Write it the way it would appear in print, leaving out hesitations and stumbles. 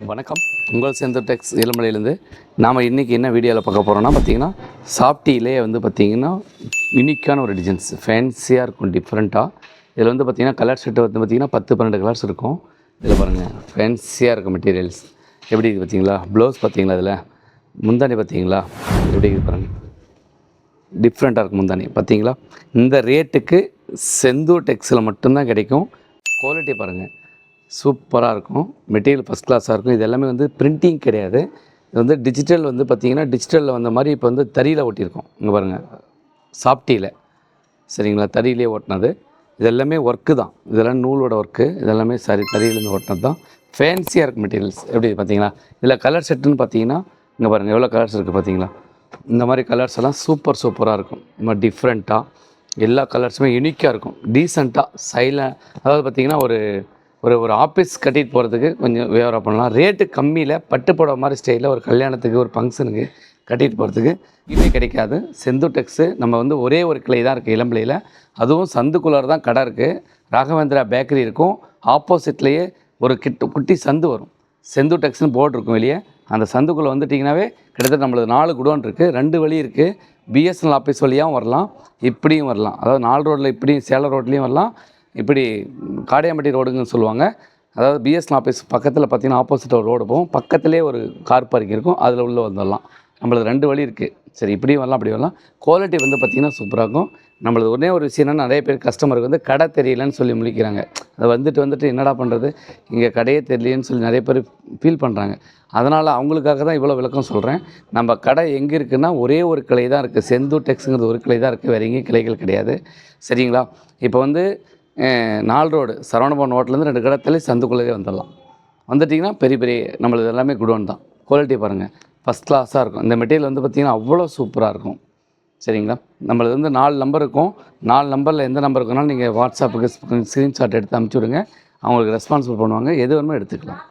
வணக்கம். உங்கள் செந்தூர் டெக்ஸ் இளமலையிலேருந்து நாம் இன்றைக்கி என்ன வீடியோவில் பார்க்க போகிறோம்னா பார்த்திங்கன்னா சாஃப்டிலே வந்து பார்த்திங்கன்னா யூனிக்கான ஒரு டிசைன்ஸ் ஃபேன்சியாக இருக்கும் டிஃப்ரெண்ட்டாக. இதில் வந்து பார்த்திங்கன்னா கலர் செட்டு வந்து பார்த்திங்கன்னா 10-12 கலர்ஸ் இருக்கும். இதில் பாருங்கள் ஃபேன்சியாக இருக்கும் மெட்டீரியல்ஸ் எப்படி இருக்குது பார்த்திங்களா. ப்ளவுஸ் பார்த்திங்களா, இதில் முந்தானி பார்த்திங்களா எப்படி இருக்குது பாருங்கள், டிஃப்ரெண்ட்டாக இருக்கும் முந்தானி பார்த்திங்களா. இந்த ரேட்டுக்கு செந்தூர் டெக்ஸில் மட்டும்தான் கிடைக்கும். குவாலிட்டி பாருங்கள், சூப்பராக இருக்கும். மெட்டீரியல் ஃபஸ்ட் கிளாஸாக இருக்கும். இது எல்லாமே வந்து பிரிண்டிங் கிடையாது. இது வந்து டிஜிட்டல் வந்து பார்த்திங்கன்னா டிஜிட்டலில் வந்த மாதிரி இப்போ வந்து தறியில் ஓட்டியிருக்கோம். இங்கே பாருங்கள், சாஃப்டியில் சரிங்களா, தறியிலே ஓட்டினது. இது எல்லாமே ஒர்க்கு தான், இதெல்லாம் நூலோட ஒர்க்கு, இதெல்லாமே தறியிலேருந்து ஓட்டினது தான். ஃபேன்சியாக இருக்கும் மெட்டீரியல்ஸ் எப்படி பார்த்தீங்களா. இதில் கலர் செட்டுன்னு பார்த்தீங்கன்னா இங்கே பாருங்கள் எவ்வளோ கலர்ஸ் இருக்குது பார்த்தீங்களா. இந்த மாதிரி கலர்ஸ் எல்லாம் சூப்பராக இருக்கும். இந்த மாதிரி டிஃப்ரெண்ட்டாக எல்லா கலர்ஸுமே யூனிக்காக இருக்கும். டீசெண்டாக அதாவது பார்த்திங்கன்னா ஒரு ஒரு ஆஃபீஸ் கட்டிட்டு போகிறதுக்கு கொஞ்சம் வியாபாரம் பண்ணலாம். ரேட்டு கம்மியில் பட்டு புடவை மாதிரி ஸ்டைலில் ஒரு கல்யாணத்துக்கு ஒரு ஃபங்க்ஷனுக்கு கட்டிட்டு போகிறதுக்கு இங்கே கிடைக்காது. செந்தூர் டெக்ஸு நம்ம வந்து ஒரே ஒரு கிளை தான் இருக்குது இளம்பிள்ளையில். அதுவும் சந்துக்குள்ளார தான் கடை இருக்குது. ராகவேந்திரா பேக்கரி இருக்கும். ஆப்போசிட்லேயே ஒரு குட்டி சந்து வரும். செந்தூர் டெக்ஸ்னு போர்டு இருக்கும் வெளியே. அந்த சந்துக்குள்ளே வந்துட்டிங்கனாவே கிட்டத்தட்ட நம்மளது 4 குடோன் இருக்குது. 2 வழி இருக்குது. பிஎஸ்என்எல் ஆஃபீஸ் வழியாகவும் வரலாம், இப்படியும் வரலாம். அதாவது 4 ரோட்டில் இப்படியும் சேலம் ரோட்லேயும் வரலாம், இப்படி காடையாம்பட்டி ரோடுங்கன்னு சொல்லுவாங்க. அதாவது பிஎஸ்என்எல் ஆஃபீஸ் பக்கத்தில் பார்த்திங்கன்னா ஆப்போசிட் ஒரு ரோடு போகும். பக்கத்துலேயே ஒரு கார் பார்க்கிங் இருக்கும், அதில் உள்ளே வந்துடலாம். நம்மளது 2 வழி இருக்குது. சரி, இப்படியும் வரலாம் அப்படி வரலாம். குவாலிட்டி வந்து பார்த்திங்கன்னா சூப்பராக இருக்கும். நம்மளது ஒரே ஒரு விஷயம்னா நிறைய பேர் கஸ்டமருக்கு வந்து கடை தெரியலன்னு சொல்லி முழிக்கிறாங்க. அதை வந்துட்டு என்னடா பண்ணுறது, இங்கே கடையே தெரியலேன்னு சொல்லி நிறைய பேர் ஃபீல் பண்ணுறாங்க. அதனால் அவங்களுக்காக தான் இவ்வளோ விளக்கம் சொல்கிறேன். நம்ம கடை எங்கே இருக்குதுன்னா ஒரே ஒரு கிளை தான் இருக்குது. செந்தூர் டெக்ஸுங்கிறது ஒரு கிளை தான் இருக்குது, வேறு எங்கேயும் கிளைகள் கிடையாது. சரிங்களா. இப்போ வந்து 4 ரோடு சரவணபவன் ஹோட்டலேருந்து 2 கடத்திலே சந்துக்குள்ளே வந்துடலாம். வந்துட்டிங்கன்னா பெரிய நம்மளது எல்லாமே குடோன் தான். குவாலிட்டி பாருங்கள், ஃபஸ்ட் கிளாஸாக இருக்கும். இந்த மெட்டீரியல் வந்து பார்த்திங்கன்னா அவ்வளோ சூப்பராக இருக்கும். சரிங்களா. நம்மளது வந்து 4 நம்பர் இருக்கும். 4 நம்பரில் எந்த நம்பர் இருக்குனாலும் நீங்கள் வாட்ஸ்அப்புக்கு ஸ்க்ரீன்ஷாட் எடுத்து அனுப்பிச்சி விடுங்க. அவங்களுக்கு ரெஸ்பான்சிபிள் பண்ணுவாங்க. எது வேணுமோ எடுத்துக்கலாம்.